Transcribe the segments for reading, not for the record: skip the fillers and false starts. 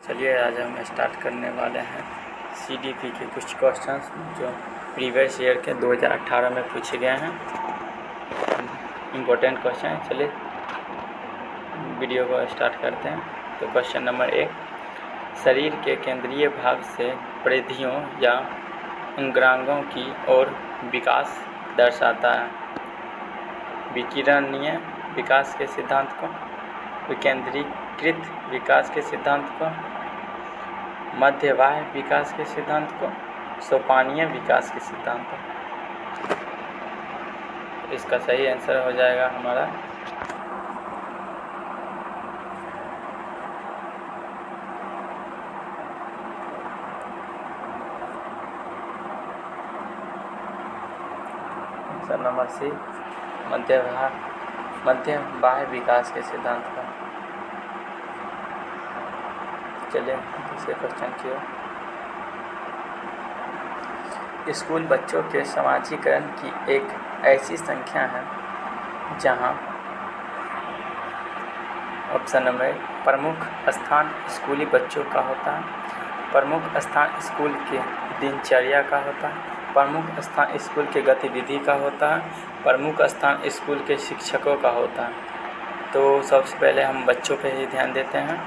चलिए आज हम स्टार्ट करने वाले हैं CDP के कुछ क्वेश्चंस जो प्रीवियस ईयर के 2018 में पूछे गए हैं। इम्पोर्टेंट क्वेश्चन है। चलिए वीडियो को स्टार्ट करते हैं। तो क्वेश्चन नंबर 1, शरीर के केंद्रीय भाग से परिधियों या अंगांगों की ओर विकास दर्शाता है। विकिरणीय विकास के सिद्धांत को, विकेंद्रीकृत विकास के सिद्धांत को, मध्यबाह्य विकास के सिद्धांत को, सोपानीय विकास के सिद्धांत को। इसका सही आंसर हो जाएगा हमारा आंसर नंबर सी, मध्यबाह्य विकास के सिद्धांत का। चलिए दूसरे क्वेश्चन की ओर। स्कूल बच्चों के समाजीकरण की एक ऐसी संख्या है जहां ऑप्शन नंबर प्रमुख स्थान स्कूली बच्चों का होता है, प्रमुख स्थान स्कूल के दिनचर्या का होता है, प्रमुख स्थान स्कूल के गतिविधि का होता है, प्रमुख स्थान स्कूल के शिक्षकों का होता है। तो सबसे पहले हम बच्चों पे ही ध्यान देते हैं,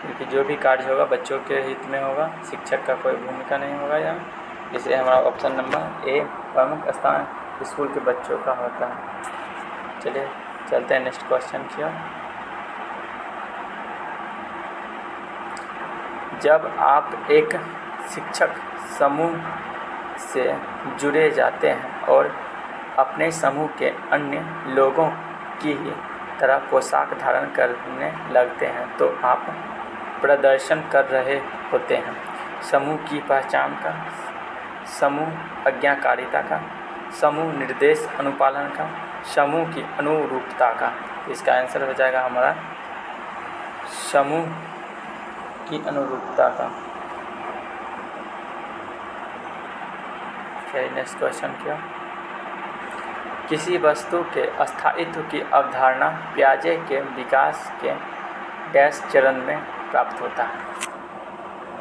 क्योंकि जो भी कार्य होगा बच्चों के हित में होगा, शिक्षक का कोई भूमिका नहीं होगा यहाँ। इसलिए हमारा ऑप्शन नंबर ए, प्रमुख स्थान स्कूल के बच्चों का होता है। चलिए चलते हैं नेक्स्ट क्वेश्चन की ओर। जब आप एक शिक्षक समूह से जुड़े जाते हैं और अपने समूह के अन्य लोगों की तरह पोशाक धारण करने लगते हैं तो आप प्रदर्शन कर रहे होते हैं समूह की पहचान का, समूह आज्ञाकारिता का, समूह निर्देश अनुपालन का, समूह की अनुरूपता का। इसका आंसर हो जाएगा हमारा समूह की अनुरूपता का। नेक्स्ट क्वेश्चन क्या। किसी वस्तु के स्थायित्व की अवधारणा पियाजे के विकास के डैश चरण में प्राप्त होता है।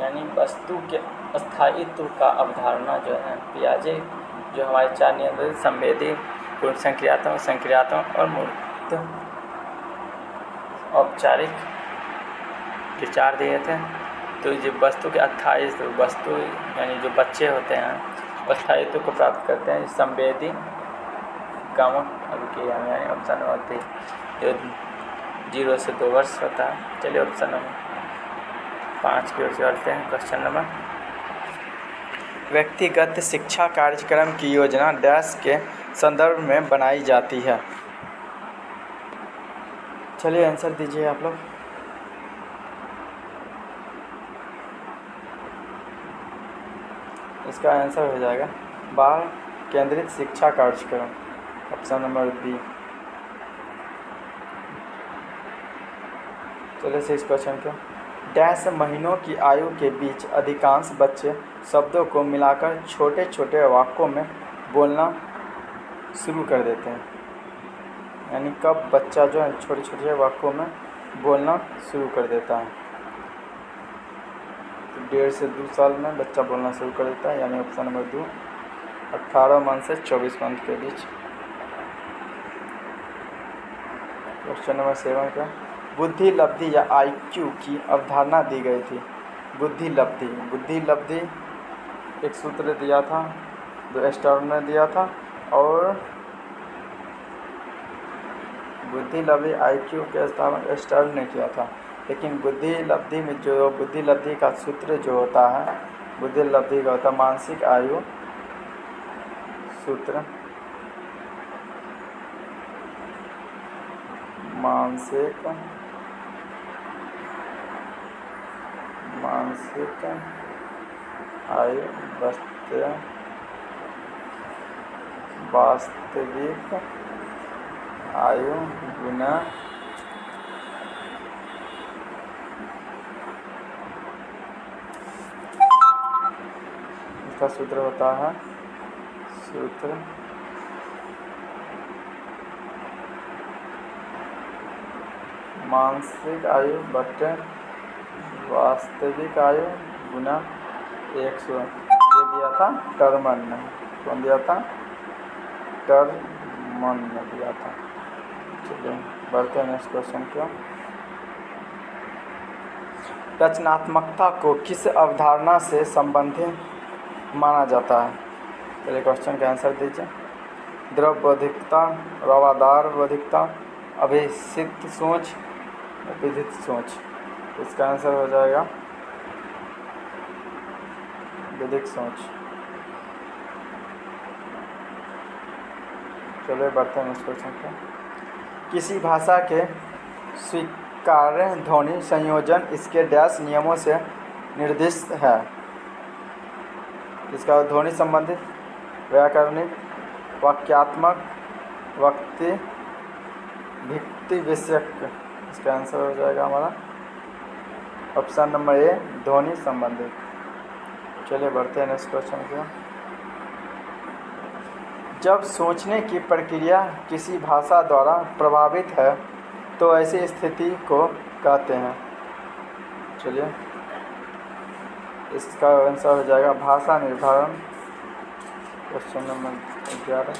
यानी वस्तु के स्थायित्व का अवधारणा जो है पियाजे, जो हमारे 4 नियम संवेदी, पूर्ण संक्रियात्मक, संक्रियात्मक और मूर्त औपचारिक के 4 दिए थे। तो जो वस्तु के स्थायित्व, वस्तु यानी जो बच्चे होते हैं स्थायित्व को प्राप्त करते हैं संवेदी गामक अभिक्रिया में, यानी ऑप्शन नंबर 3 जो 0 से 2 वर्ष होता है। चलिए ऑप्शन नंबर 5 की ओर चलते हैं। क्वेश्चन नंबर, व्यक्तिगत शिक्षा कार्यक्रम की योजना डैश के संदर्भ में बनाई जाती है। चलिए आंसर दीजिए आप लोग। इसका आंसर हो जाएगा बाल केंद्रित शिक्षा कार्यक्रम, ऑप्शन नंबर बी। चलिए 6 क्वेश्चन का। डैश महीनों की आयु के बीच अधिकांश बच्चे शब्दों को मिलाकर छोटे छोटे वाक्यों में बोलना शुरू कर देते हैं। यानी कब बच्चा जो है छोटे छोटे वाक्यों में बोलना शुरू कर देता है। तो 1.5 से 2 साल में बच्चा बोलना शुरू कर देता है, यानी ऑप्शन नंबर 2, 18 मंथ से 24 मंथ के बीच। क्वेश्चन नंबर 7 का। बुद्धि लब्धि या IQ की अवधारणा दी गई थी। बुद्धि लब्धि एक सूत्र दिया था जो स्टर्न ने दिया था, और बुद्धि लब्धि IQ के स्थापना स्टर्न ने किया था। लेकिन बुद्धि लब्धि में जो बुद्धि लब्धि का सूत्र जो होता है, बुद्धि लब्धि का होता है मानसिक आयु सूत्र, मानसिक आयु वास्तविक आयु गुना इसका सूत्र होता है मानसिक आयु बटे वास्तविक आयु गुना 100, ये दिया था टर्मन ने। कौन दिया था? टर्मन ने दिया था। चलिए बढ़ते हैं नेक्स्ट क्वेश्चन की। रचनात्मकता को किस अवधारणा से संबंधित माना जाता है? पहले क्वेश्चन का आंसर दीजिए। द्रव्यबौद्धिकता, रवादार बौद्धिकता, अभिसिद्ध सोच, विधित सोच। इसका आंसर हो जाएगा विधिक सोच। चलिए बढ़ते हैं इस क्वेश्चन पे। किसी भाषा के स्वीकार्य ध्वनि संयोजन इसके डैश नियमों से निर्दिष्ट है? इसका ध्वनि संबंधित, व्याकरणिक, वाक्यात्मक, वक्ति, भित्ति विषयक। इसका आंसर हो जाएगा हमारा ऑप्शन नंबर ए, ध्वनि संबंधित। चलिए बढ़ते हैं नेक्स्ट क्वेश्चन की। जब सोचने की प्रक्रिया किसी भाषा द्वारा प्रभावित है तो ऐसी स्थिति को कहते हैं? चलिए इसका आंसर हो जाएगा भाषा निर्धारण। Question number 11।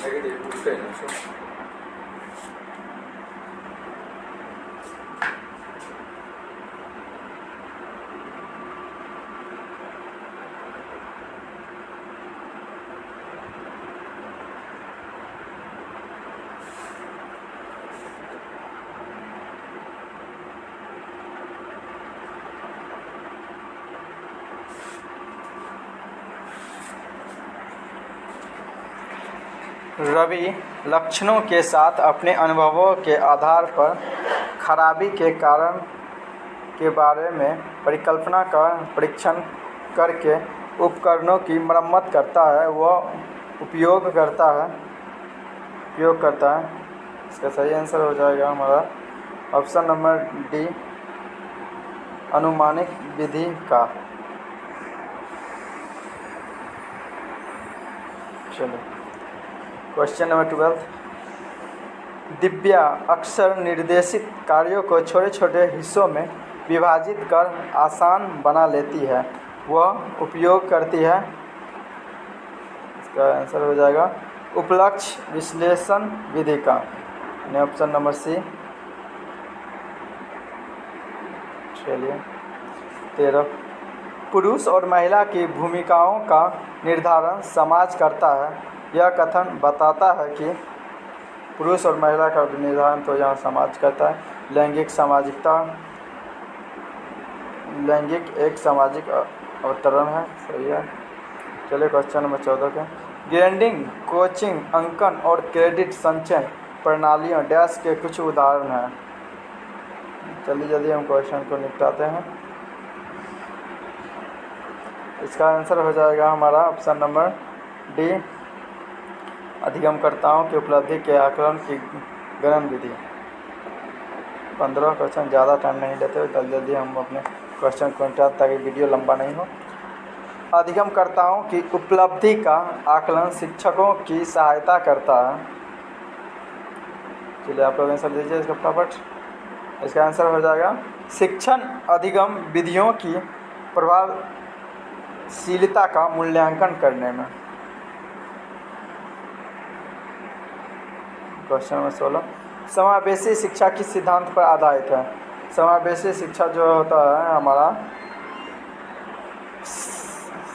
रवि लक्षणों के साथ अपने अनुभवों के आधार पर खराबी के कारण के बारे में परिकल्पना का परीक्षण करके उपकरणों की मरम्मत करता है। वह उपयोग करता है। इसका सही आंसर हो जाएगा हमारा ऑप्शन नंबर डी, अनुमानिक विधि का। चलो क्वेश्चन नंबर 12। दिव्या अक्सर निर्देशित कार्यों को छोटे छोटे हिस्सों में विभाजित कर आसान बना लेती है। वह उपयोग करती है। इसका आंसर हो जाएगा उपलक्ष्य विश्लेषण विधि का, यानी ऑप्शन नंबर सी। चलिए 13। पुरुष और महिला की भूमिकाओं का निर्धारण समाज करता है। यह कथन बताता है कि पुरुष और महिला का निर्धारण तो यहाँ समाज करता है। लैंगिक एक सामाजिक अवतरण है। सही है। चलिए क्वेश्चन नंबर 14 के। ग्रेडिंग, कोचिंग, अंकन और क्रेडिट संचयन प्रणालियों डैश के कुछ उदाहरण हैं। जल्दी जल्दी हम क्वेश्चन को निपटाते हैं। इसका आंसर हो जाएगा हमारा ऑप्शन नंबर डी, अधिगमकर्ताओं की उपलब्धि के आकलन की गणन विधि। 15 क्वेश्चन, ज़्यादा टाइम नहीं लेते हुए जल्दी जल्दी हम अपने क्वेश्चन को निपटाते ताकि वीडियो लंबा नहीं हो। अधिगमकर्ताओं की उपलब्धि का आकलन शिक्षकों की सहायता करता है। चलिए आप लोग आंसर दीजिए इसका फटाफट। इसका आंसर हो जाएगा शिक्षण अधिगम विधियों की प्रभावशीलता का मूल्यांकन करने में। Question number 16। समावेशी शिक्षा किस सिद्धांत पर आधारित है? समावेशी शिक्षा जो होता है हमारा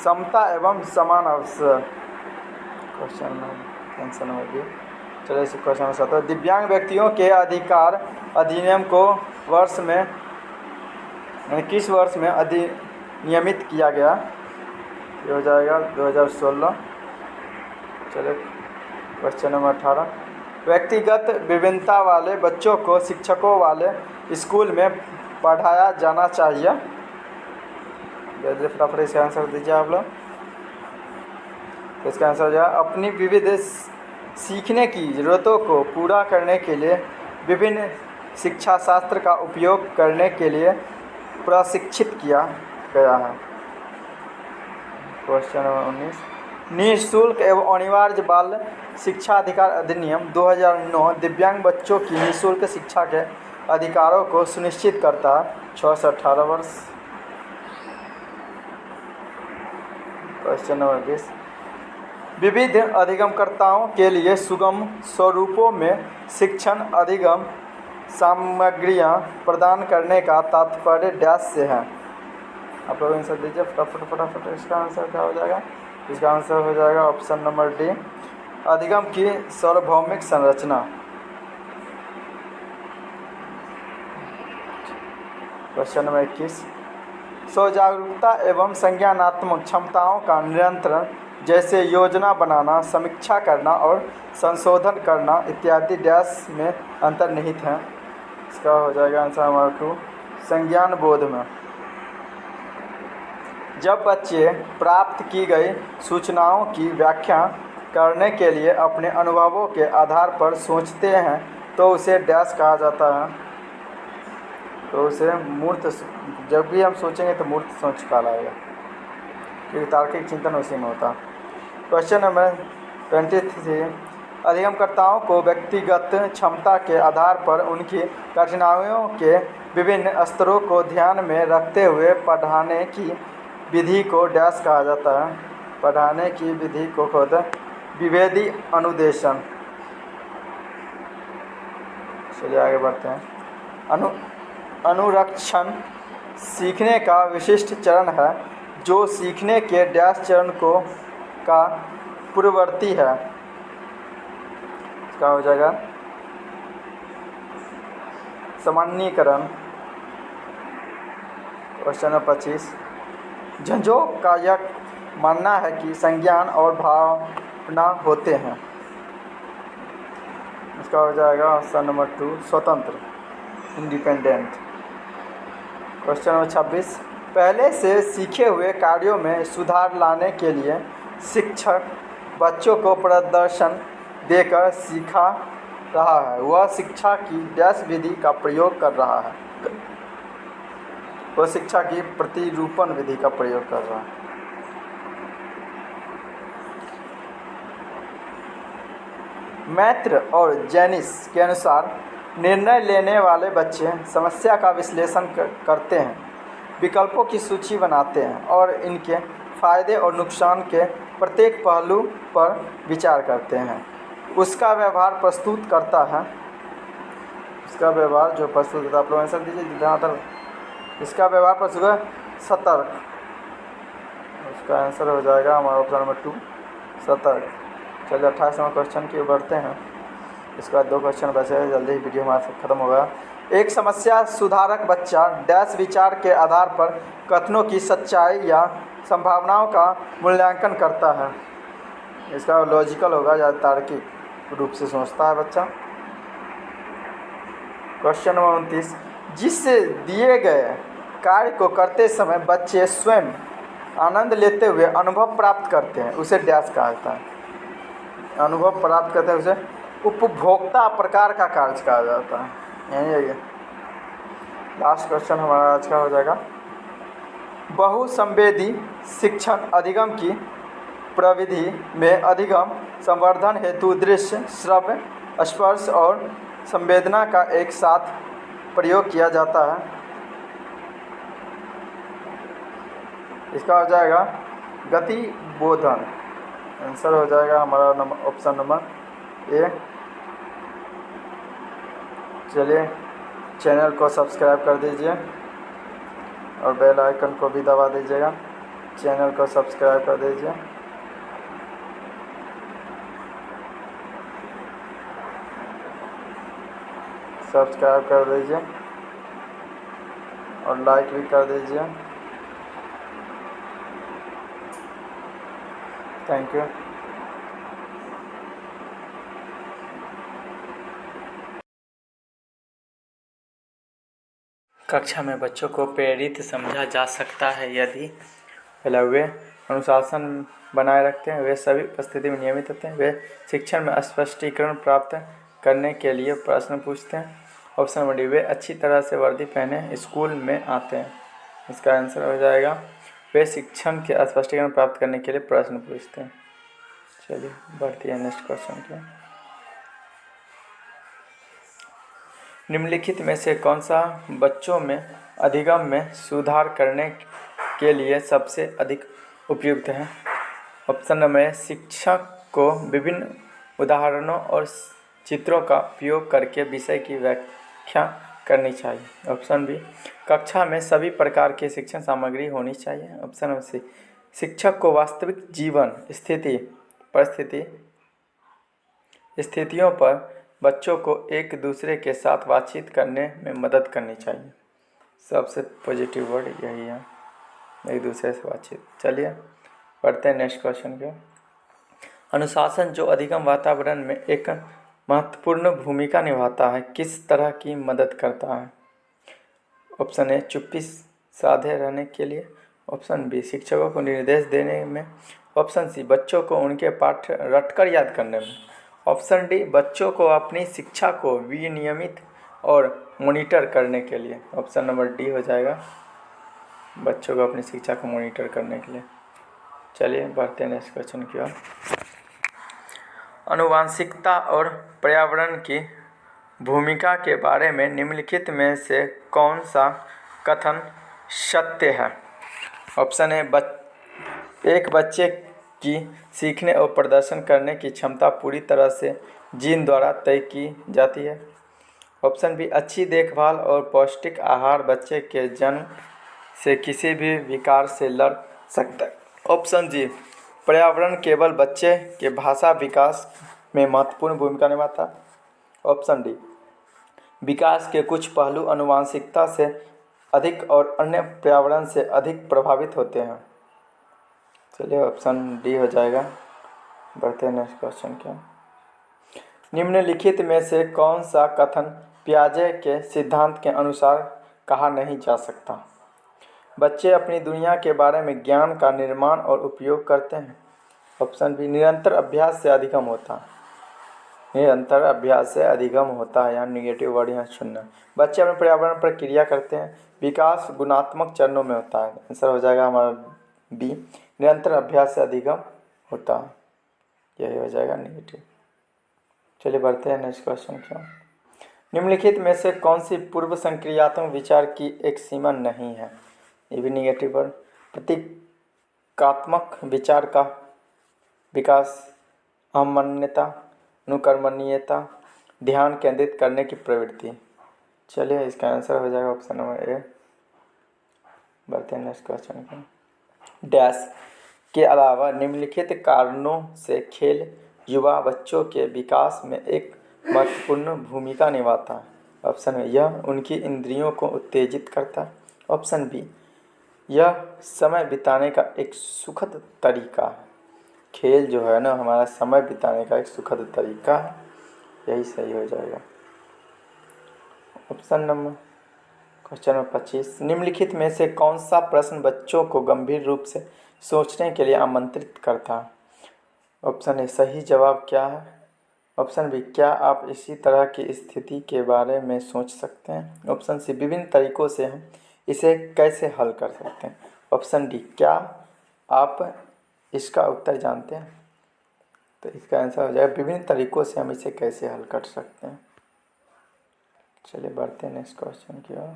समता एवं समान अवसर। Question number B. चलिए इस क्वेश्चन नंबर 17। दिव्यांग व्यक्तियों के अधिकार अधिनियम को वर्ष में किस वर्ष में अधिनियमित किया गया? ये हो जाएगा 2016। चलिए क्वेश्चन नंबर 18। व्यक्तिगत विभिन्नता वाले बच्चों को शिक्षकों वाले स्कूल में पढ़ाया जाना चाहिए। जल्दी फटाफट इसका आंसर दीजिए आप लोग। इसका आंसर हो जाएगा अपनी विविध सीखने की ज़रूरतों को पूरा करने के लिए विभिन्न शिक्षा शास्त्र का उपयोग करने के लिए प्रशिक्षित किया गया है। Question number 19। निःशुल्क एवं अनिवार्य बाल शिक्षा अधिकार अधिनियम 2009 दिव्यांग बच्चों की निःशुल्क शिक्षा के अधिकारों को सुनिश्चित करता है। 6 से 18 वर्ष। क्वेश्चन नंबर 20, विविध अधिगमकर्ताओं के लिए सुगम स्वरूपों में शिक्षण अधिगम सामग्रियां प्रदान करने का तात्पर्य डैश से है। आप लोग आंसर दीजिए फटाफट। इसका आंसर क्या हो जाएगा? इसका आंसर हो जाएगा ऑप्शन नंबर डी, अधिगम की सार्वभौमिक संरचना। क्वेश्चन नंबर 21, स्वजागरूकता एवं संज्ञानात्मक क्षमताओं का नियंत्रण जैसे योजना बनाना, समीक्षा करना और संशोधन करना इत्यादि डैश में अंतर्निहित हैं। इसका हो जाएगा आंसर नंबर 2, संज्ञान बोध में। जब बच्चे प्राप्त की गई सूचनाओं की व्याख्या करने के लिए अपने अनुभवों के आधार पर सोचते हैं तो उसे डैश कहा जाता है। तो उसे मूर्त, जब भी हम सोचेंगे तो मूर्त सोच कहलाएगा, क्योंकि तार्किक चिंतन उसी में होता। क्वेश्चन नंबर 23, अधिगमकर्ताओं को व्यक्तिगत क्षमता के आधार पर उनकी कठिनाइयों के विभिन्न स्तरों को ध्यान में रखते हुए पढ़ाने की विधि को डैश कहा जाता है। पढ़ाने की विधि को खुद विभेदी अनुदेशन। चलिए आगे बढ़ते हैं। अनुरक्षण सीखने का विशिष्ट चरण है जो सीखने के डैश चरण का पूर्ववर्ती है। इसका हो जाएगा सामान्यीकरण। क्वेश्चन नंबर 25, झंझों का यह मानना है कि संज्ञान और भावना होते हैं। इसका हो जाएगा ऑप्शन नंबर 2, स्वतंत्र, इंडिपेंडेंट। क्वेश्चन नंबर 26, पहले से सीखे हुए कार्यों में सुधार लाने के लिए शिक्षक बच्चों को प्रदर्शन देकर सिखा रहा है। वह शिक्षा की डैश विधि का प्रयोग कर रहा है। वह शिक्षा की प्रतिरूपण विधि का प्रयोग कर रहा है। मैत्र और जैनिस के अनुसार निर्णय लेने वाले बच्चे समस्या का विश्लेषण करते हैं, विकल्पों की सूची बनाते हैं और इनके फायदे और नुकसान के प्रत्येक पहलू पर विचार करते हैं। उसका व्यवहार प्रस्तुत करता है। इसका व्यवहार जो प्रस्तुत करता है, आप लोग आंसर दीजिए जहाँ तक। इसका व्यवहार प्रस्तुत है सतर्क। इसका आंसर हो जाएगा हमारा ऑप्शन नंबर 2, सतर्क। चलिए 28 नंबर क्वेश्चन की बढ़ते हैं। इसके बाद 2 क्वेश्चन बचे हैं, जल्दी ही वीडियो हमारा ख़त्म होगा। एक समस्या सुधारक बच्चा डैश विचार के आधार पर कथनों की सच्चाई या संभावनाओं का मूल्यांकन करता है। इसका लॉजिकल होगा या तार्किक रूप से सोचता है बच्चा। क्वेश्चन नंबर 29, जिस दिए गए कार्य को करते समय बच्चे स्वयं आनंद लेते हुए अनुभव प्राप्त करते हैं उसे डैश कहा जाता है। अनुभव प्राप्त करते हैं उसे उपभोक्ता प्रकार का कार्य कहा जाता है। यही है ये। लास्ट क्वेश्चन हमारा आज का हो जाएगा, बहुसंवेदी शिक्षण अधिगम की प्रविधि में अधिगम संवर्धन हेतु दृश्य, श्रव्य, स्पर्श और संवेदना का एक साथ प्रयोग किया जाता है। इसका हो जाएगा गति बोधन। आंसर हो जाएगा हमारा ऑप्शन नंबर ए। चलिए चैनल को सब्सक्राइब कर दीजिए और बेल आइकन को भी दबा दीजिएगा। चैनल को सब्सक्राइब कर दीजिए। सब्सक्राइब कर दीजिए और लाइक भी कर दीजिए। Thank you. कक्षा में बच्चों को प्रेरित समझा जा सकता है यदि वे अनुशासन बनाए रखते हैं, वे सभी उपस्थिति में नियमित होते हैं, वे शिक्षण में स्पष्टीकरण प्राप्त करने के लिए प्रश्न पूछते हैं। ऑप्शन नंबर डी, वे अच्छी तरह से वर्दी पहने स्कूल में आते हैं। इसका आंसर हो जाएगा वे शिक्षण के स्पष्टीकरण प्राप्त करने के लिए प्रश्न पूछते हैं। चलिए बढ़ती है नेक्स्ट क्वेश्चन की। निम्नलिखित में से कौन सा बच्चों में अधिगम में सुधार करने के लिए सबसे अधिक उपयुक्त है? ऑप्शन नंबर ए, शिक्षक को विभिन्न उदाहरणों और चित्रों का उपयोग करके विषय की व्याख्या करनी चाहिए। ऑप्शन बी, कक्षा में सभी प्रकार की शिक्षण सामग्री होनी चाहिए। ऑप्शन नंबर सी, शिक्षक को वास्तविक जीवन स्थितियों पर बच्चों को एक दूसरे के साथ बातचीत करने में मदद करनी चाहिए। सबसे पॉजिटिव वर्ड यही है, एक दूसरे से बातचीत। चलिए पढ़ते हैं नेक्स्ट क्वेश्चन के। अनुशासन जो अधिगम वातावरण में एक महत्वपूर्ण भूमिका निभाता है, किस तरह की मदद करता है? ऑप्शन ए, चुप्पी साधे रहने के लिए। ऑप्शन बी, शिक्षकों को निर्देश देने में। ऑप्शन सी, बच्चों को उनके पाठ रटकर याद करने में। ऑप्शन डी, बच्चों को अपनी शिक्षा को विनियमित और मॉनिटर करने के लिए। ऑप्शन नंबर डी हो जाएगा, बच्चों को अपनी शिक्षा को मॉनिटर करने के लिए। चलिए बढ़ते हैं नेक्स्ट क्वेश्चन की ओर। आनुवंशिकता और पर्यावरण की भूमिका के बारे में निम्नलिखित में से कौन सा कथन सत्य है? ऑप्शन ए, एक बच्चे की सीखने और प्रदर्शन करने की क्षमता पूरी तरह से जीन द्वारा तय की जाती है। ऑप्शन बी, अच्छी देखभाल और पौष्टिक आहार बच्चे के जन्म से किसी भी विकार से लड़ सकता है। ऑप्शन जी, पर्यावरण केवल बच्चे के भाषा विकास में महत्वपूर्ण भूमिका निभाता है। ऑप्शन डी, विकास के कुछ पहलू आनुवंशिकता से अधिक और अन्य पर्यावरण से अधिक प्रभावित होते हैं। चलिए ऑप्शन डी हो जाएगा। बढ़ते हैं नेक्स्ट क्वेश्चन के। निम्नलिखित में से कौन सा कथन पियाजे के सिद्धांत के अनुसार कहा नहीं जा सकता? बच्चे अपनी दुनिया के बारे में ज्ञान का निर्माण और उपयोग करते हैं। ऑप्शन बी, निरंतर अभ्यास से अधिगम होता है। निरंतर अभ्यास से अधिगम होता है, यहाँ निगेटिव वर्ड यहाँ चुनना। बच्चे अपने पर्यावरण पर क्रिया करते हैं। विकास गुणात्मक चरणों में होता है। आंसर हो जाएगा हमारा बी, निरंतर अभ्यास से अधिगम होता है, यही हो जाएगा निगेटिव। चलिए बढ़ते हैं नेक्स्ट क्वेश्चन की। निम्नलिखित में से कौन सी पूर्व संक्रियात्मक विचार की एक सीमा नहीं है? ये भी निगेटिव वर्ड। प्रतीकात्मक विचार का विकास, अहंमान्यता, अनुकरणीयता, ध्यान केंद्रित करने की प्रवृत्ति। चलिए इसका आंसर हो जाएगा ऑप्शन नंबर ए। बढ़ते हैं नेक्स्ट क्वेश्चन का। डैश के अलावा निम्नलिखित कारणों से खेल युवा बच्चों के विकास में एक महत्वपूर्ण भूमिका निभाता है। ऑप्शन ए, यह उनकी इंद्रियों को उत्तेजित करता है। ऑप्शन बी, यह समय बिताने का एक सुखद तरीका है। खेल जो है ना, हमारा समय बिताने का एक सुखद तरीका है, यही सही हो जाएगा। ऑप्शन नंबर क्वेश्चन नंबर 25, निम्नलिखित में से कौन सा प्रश्न बच्चों को गंभीर रूप से सोचने के लिए आमंत्रित करता है? ऑप्शन ए, सही जवाब क्या है। ऑप्शन बी, क्या आप इसी तरह की स्थिति के बारे में सोच सकते हैं। ऑप्शन सी, विभिन्न तरीकों से हम इसे कैसे हल कर सकते हैं। ऑप्शन डी, क्या आप इसका उत्तर जानते हैं। तो इसका आंसर हो जाएगा विभिन्न तरीकों से हम इसे कैसे हल कर सकते हैं। चलिए बढ़ते हैं नेक्स्ट क्वेश्चन की ओर।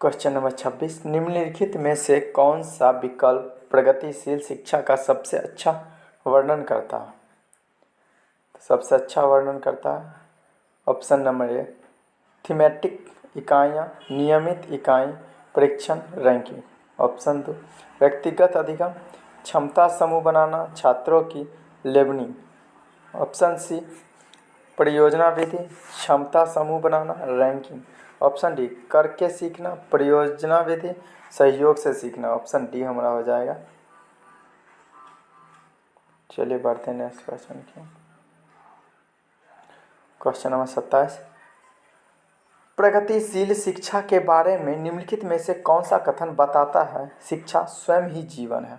क्वेश्चन नंबर 26, निम्नलिखित में से कौन सा विकल्प प्रगतिशील शिक्षा का सबसे अच्छा वर्णन करता है? सबसे अच्छा वर्णन करता है ऑप्शन नंबर ए, थीमेटिक इकाइयाँ, नियमित इकाई, परीक्षण, रैंकिंग। ऑप्शन 2, व्यक्तिगत अधिगम, क्षमता समूह बनाना, छात्रों की लेबलिंग। ऑप्शन सी, परियोजना विधि, क्षमता समूह बनाना, रैंकिंग। ऑप्शन डी, करके सीखना, परियोजना विधि, सहयोग से सीखना। ऑप्शन डी हमारा हो जाएगा। चलिए बढ़ते हैं नेक्स्ट क्वेश्चन की। क्वेश्चन नंबर 27, प्रगतिशील शिक्षा के बारे में निम्नलिखित में से कौन सा कथन बताता है शिक्षा स्वयं ही जीवन है?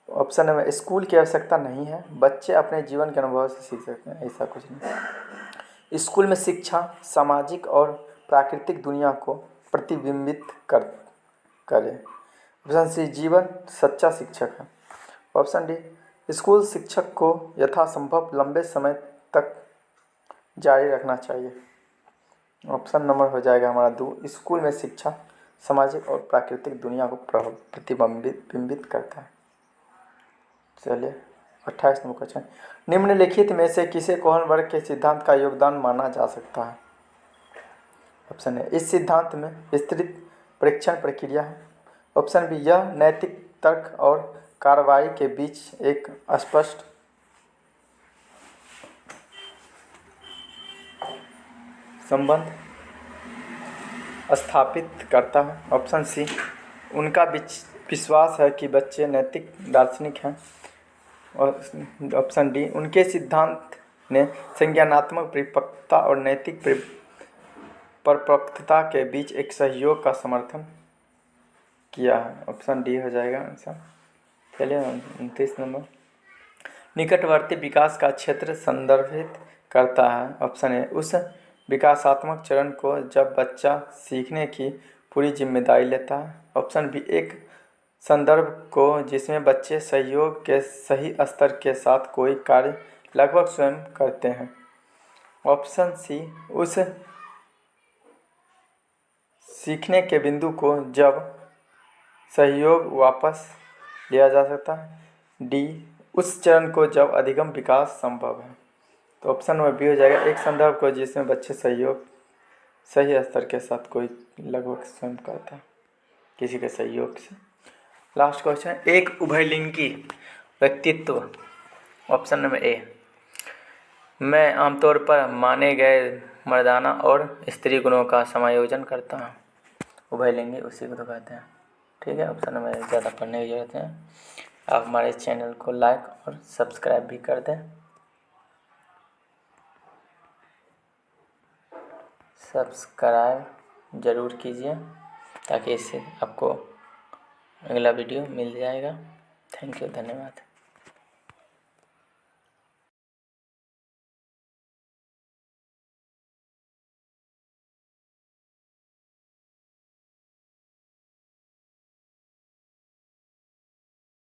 ऑप्शन नंबर, स्कूल की आवश्यकता नहीं है, बच्चे अपने जीवन के अनुभव से सीख सकते हैं। ऐसा कुछ नहीं। स्कूल में शिक्षा सामाजिक और प्राकृतिक दुनिया को प्रतिबिंबित करे। ऑप्शन सी, जीवन सच्चा शिक्षक है। ऑप्शन डी, स्कूल शिक्षक को यथासंभव लंबे समय तक जारी रखना चाहिए। ऑप्शन नंबर हो जाएगा हमारा 2, स्कूल में शिक्षा सामाजिक और प्राकृतिक दुनिया को प्रतिबिंबित करता है। चलिए 28 नंबर क्वेश्चन, निम्नलिखित में से किसे कोहनबर्ग के सिद्धांत का योगदान माना जा सकता है? ऑप्शन है, इस सिद्धांत में विस्तृत परीक्षण प्रक्रिया है। ऑप्शन बी, यह नैतिक तर्क और कार्रवाई के बीच एक स्पष्ट संबंध स्थापित करता है। ऑप्शन सी, उनका विश्वास है कि बच्चे नैतिक दार्शनिक हैं। और ऑप्शन डी, उनके सिद्धांत ने संज्ञानात्मक परिपक्वता और नैतिक परिपक्वता के बीच एक सहयोग का समर्थन किया है। ऑप्शन डी हो जाएगा आंसर। चलिए 29 नंबर, निकटवर्ती विकास का क्षेत्र संदर्भित करता है। ऑप्शन ए, उस विकासात्मक चरण को जब बच्चा सीखने की पूरी जिम्मेदारी लेता है। ऑप्शन बी, एक संदर्भ को जिसमें बच्चे सहयोग के सही स्तर के साथ कोई कार्य लगभग स्वयं करते हैं। ऑप्शन सी, उस सीखने के बिंदु को जब सहयोग वापस लिया जा सकता है। डी, उस चरण को जब अधिगम विकास संभव है। तो ऑप्शन नंबर बी हो जाएगा, एक संदर्भ को जिसमें बच्चे सहयोग सही स्तर के साथ कोई लगभग स्वयं करता है किसी के सहयोग से। लास्ट क्वेश्चन, एक उभयलिंगी व्यक्तित्व। ऑप्शन नंबर ए में आमतौर पर माने गए मर्दाना और स्त्री गुणों का समायोजन करता है। उभयलिंगी उसी को तो कहते हैं। ठीक है, ऑप्शन नंबर ज़्यादा पढ़ने की जरूरत है। आप हमारे चैनल को लाइक और सब्सक्राइब भी कर दें। सब्सक्राइब ज़रूर कीजिए ताकि इससे आपको अगला वीडियो मिल जाएगा। थैंक यू, धन्यवाद।